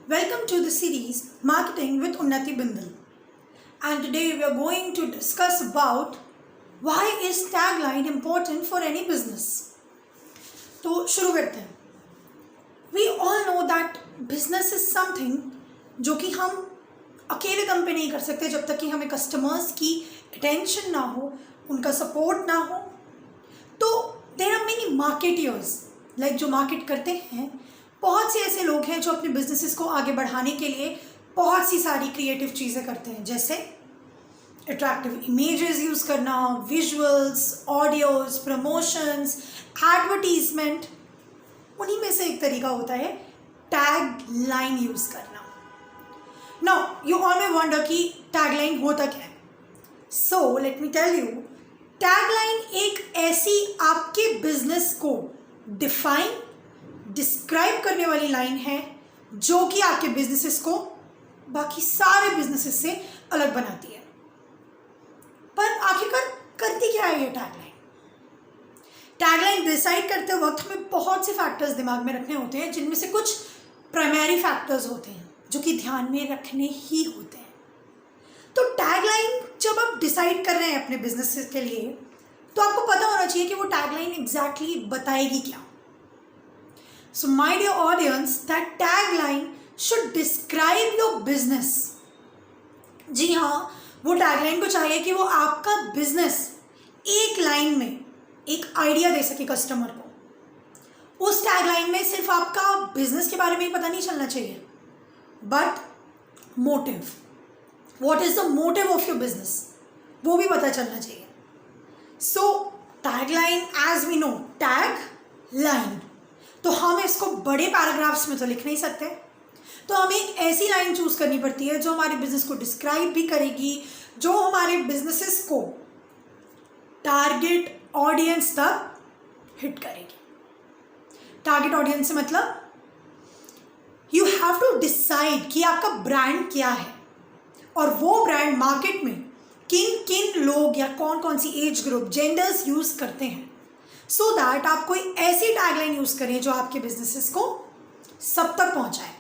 Welcome to the series Marketing with Unnati Bindal. And today we are going to discuss about why is tagline important for any business. तो शुरू करते हैं. We all know that business is something जो कि हम अकेले दम पे नहीं कर सकते जब तक कि हमें कस्टमर्स की अटेंशन ना हो, उनका सपोर्ट ना हो. तो there are many marketers like जो मार्केट करते हैं. बहुत से ऐसे लोग हैं जो अपने बिजनेसेस को आगे बढ़ाने के लिए बहुत सी सारी क्रिएटिव चीज़ें करते हैं, जैसे अट्रैक्टिव इमेजेस यूज़ करना, विजुअल्स, ऑडियोज, प्रमोशंस, एडवर्टीजमेंट. उन्हीं में से एक तरीका होता है टैग लाइन यूज़ करना. Now you all may wonder कि टैग लाइन होता क्या है. So let me tell you, tag line एक ऐसी आपके बिजनेस को डिस्क्राइब करने वाली लाइन है जो कि आपके बिजनेसेस को बाकी सारे बिजनेसेस से अलग बनाती है. पर आखिरकार करती क्या है ये टैगलाइन? टैगलाइन डिसाइड करते वक्त हमें बहुत से फैक्टर्स दिमाग में रखने होते हैं, जिनमें से कुछ प्राइमरी फैक्टर्स होते हैं जो कि ध्यान में रखने ही होते हैं. तो टैगलाइन जब आप डिसाइड कर रहे हैं अपने बिजनेस के लिए, तो आपको पता होना चाहिए कि वो टैगलाइन एग्जैक्टली बताएगी क्या. So my dear audience, that tagline should describe your business. जी हाँ, वो टैगलाइन को चाहिए कि वो आपका बिजनेस एक लाइन में एक आइडिया दे सके कस्टमर को. उस टैगलाइन में सिर्फ आपका बिजनेस के बारे में ही पता नहीं चलना चाहिए, but motive, what is the motive of your business, वो भी पता चलना चाहिए. So tagline, as we know, tag line, तो हम इसको बड़े पैराग्राफ्स में तो लिख नहीं सकते. तो हमें एक ऐसी लाइन चूज़ करनी पड़ती है जो हमारे बिजनेस को डिस्क्राइब भी करेगी, जो हमारे बिजनेसेस को टारगेट ऑडियंस तक हिट करेगी. टारगेट ऑडियंस से मतलब यू हैव टू डिसाइड कि आपका ब्रांड क्या है और वो ब्रांड मार्केट में किन किन लोग या कौन कौन सी एज ग्रुप, जेंडर्स यूज़ करते हैं, सो दैट आप कोई ऐसी टैगलाइन यूज़ करें जो आपके बिजनेसेस को सब तक पहुंचाए.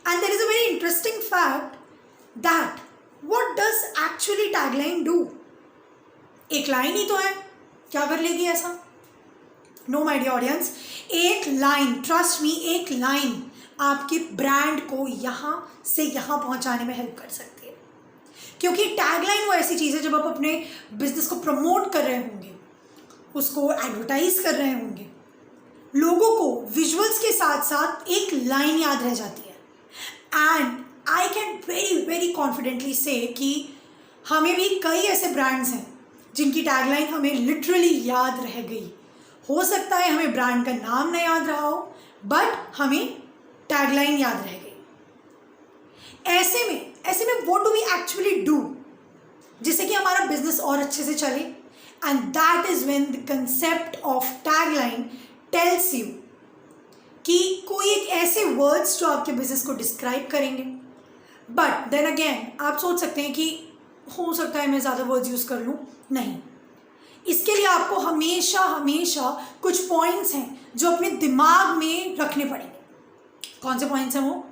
And there is a very interesting fact that what does actually tagline do. एक लाइन ही तो है, क्या कर लेगी ऐसा? नो माय डियर ऑडियंस, एक लाइन, ट्रस्ट मी, एक लाइन आपके ब्रांड को यहाँ से यहाँ पहुँचाने में हेल्प कर सकती है. क्योंकि टैगलाइन वो ऐसी चीज़ है जब आप अपने बिजनेस को प्रमोट कर रहे होंगे, उसको एडवर्टाइज कर रहे होंगे, लोगों को विजुअल्स के साथ साथ एक लाइन याद रह जाती है. And I can very very confidently से कि हमें भी कई ऐसे ब्रांड्स हैं जिनकी टैगलाइन हमें लिटरली याद रह गई. हो सकता है हमें ब्रांड का नाम नहीं याद रहा हो, बट हमें टैगलाइन याद रह गई. ऐसे में what do we actually do जिससे कि हमारा बिजनेस और अच्छे से चले. And that is when the concept of tagline tells you कि कोई एक ऐसे words जो आपके बिजनेस को डिस्क्राइब करेंगे. बट देन अगेन आप सोच सकते हैं कि हो सकता है मैं ज़्यादा वर्ड्स यूज़ कर लूँ. नहीं, इसके लिए आपको हमेशा कुछ पॉइंट्स हैं जो अपने दिमाग में रखने पड़ेंगे. कौन से पॉइंट्स हैं वो?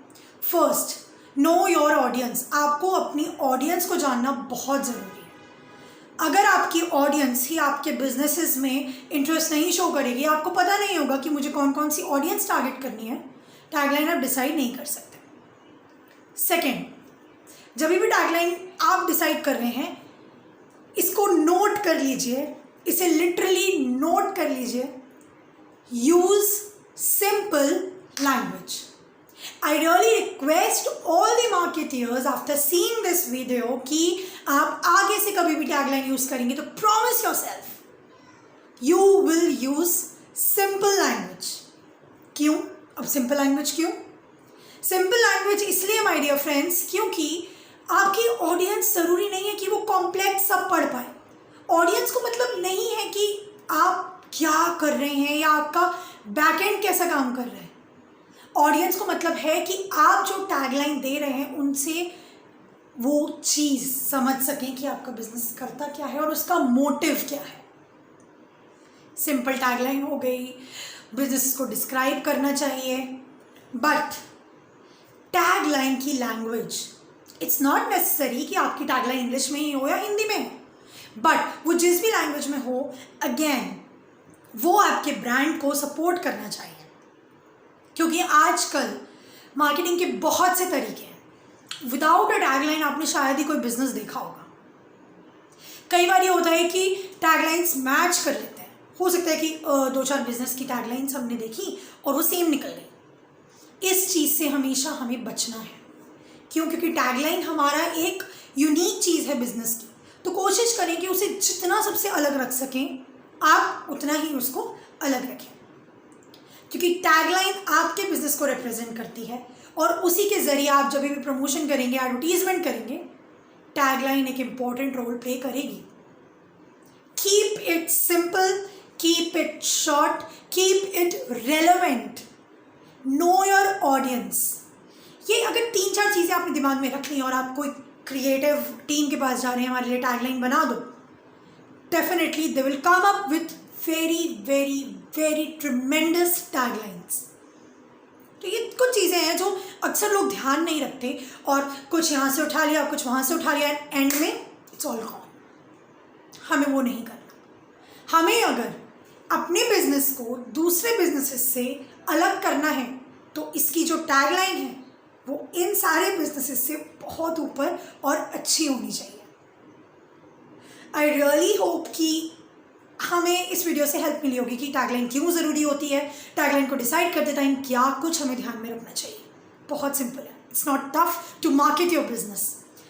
First, know your audience. आपको अपनी ऑडियंस को जानना बहुत ज़रूरी है. अगर आपकी ऑडियंस ही आपके बिजनेसेस में इंटरेस्ट नहीं शो करेगी, आपको पता नहीं होगा कि मुझे कौन कौन सी ऑडियंस टारगेट करनी है, टैगलाइन आप डिसाइड नहीं कर सकते. सेकेंड, जब भी टैगलाइन आप डिसाइड कर रहे हैं, इसको नोट कर लीजिए, इसे लिटरली नोट कर लीजिए. Use simple language. I really request all the marketeers after seeing this video कि आप आगे से कभी भी टैगलाइन यूज़ करेंगे तो promise yourself you will use simple language. क्यों? अब simple language क्यों? Simple language इसलिए my dear friends क्योंकि आपकी ऑडियंस ज़रूरी नहीं है कि वो कॉम्प्लेक्स सब पढ़ पाए. ऑडियंस को मतलब नहीं है कि आप क्या कर रहे हैं या आपका बैकएंड कैसा काम कर रहा है. ऑडियंस को मतलब है कि आप जो टैगलाइन दे रहे हैं उनसे वो चीज़ समझ सकें कि आपका बिजनेस करता क्या है और उसका मोटिव क्या है. सिंपल टैगलाइन हो गई, बिजनेस को डिस्क्राइब करना चाहिए, बट टैग लाइन की लैंग्वेज, इट्स नॉट नेसेसरी कि आपकी टैग लाइन इंग्लिश में ही हो या हिंदी में, बट वो जिस भी लैंग्वेज में हो, अगेन वो आपके ब्रांड को सपोर्ट करना चाहिए। क्योंकि आजकल मार्केटिंग के बहुत से तरीके हैं। विदाउट अ टैगलाइन आपने शायद ही कोई बिजनेस देखा होगा। कई बार ये होता है कि टैगलाइंस मैच कर लेते हैं। हो सकता है कि 2-4 बिजनेस की टैगलाइंस हमने देखी और वो सेम निकल गई। इस चीज़ से हमेशा हमें बचना है। क्यों? क्योंकि टैगलाइन हमारा एक यूनिक चीज़ है बिजनेस की। तो कोशिश करें कि उसे जितना सबसे अलग रख सकें आप, उतना ही उसको अलग रखें। क्योंकि टैगलाइन आपके बिजनेस को रिप्रेजेंट करती है और उसी के ज़रिए आप जब भी प्रमोशन करेंगे, एडवर्टीजमेंट करेंगे, टैगलाइन एक इम्पॉर्टेंट रोल प्ले करेगी। Keep it simple, keep it short, keep it relevant, know your audience. ये अगर 3-4 चीज़ें आपने दिमाग में रख ली और आप कोई क्रिएटिव टीम के पास जा रहे हैं, हमारे लिए टैगलाइन बना दो, definitely they will come up with very very very tremendous taglines. तो ये कुछ चीज़ें हैं जो अक्सर लोग ध्यान नहीं रखते और कुछ यहाँ से उठा लिया, कुछ वहाँ से उठा लिया, एंड में इट्स ऑल गॉन। हमें वो नहीं करना। हमें अगर अपने बिजनेस को दूसरे बिजनेसेस से अलग करना है तो इसकी जो टैगलाइन है वो इन सारे बिजनेसेस से बहुत ऊपर और अच्छी होनी चाहिए। आई रियली होप कि हमें इस वीडियो से हेल्प मिली होगी कि टैगलाइन क्यों ज़रूरी होती है, टैगलाइन को डिसाइड करते टाइम क्या कुछ हमें ध्यान में रखना चाहिए। बहुत सिंपल है, it's not tough to market your business.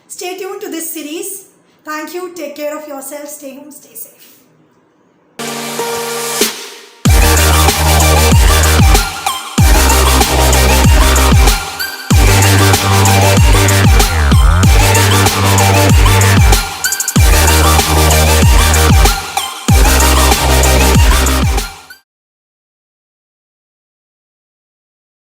Stay tune to this series. Thank you, take care of your self, stay home, stay safe.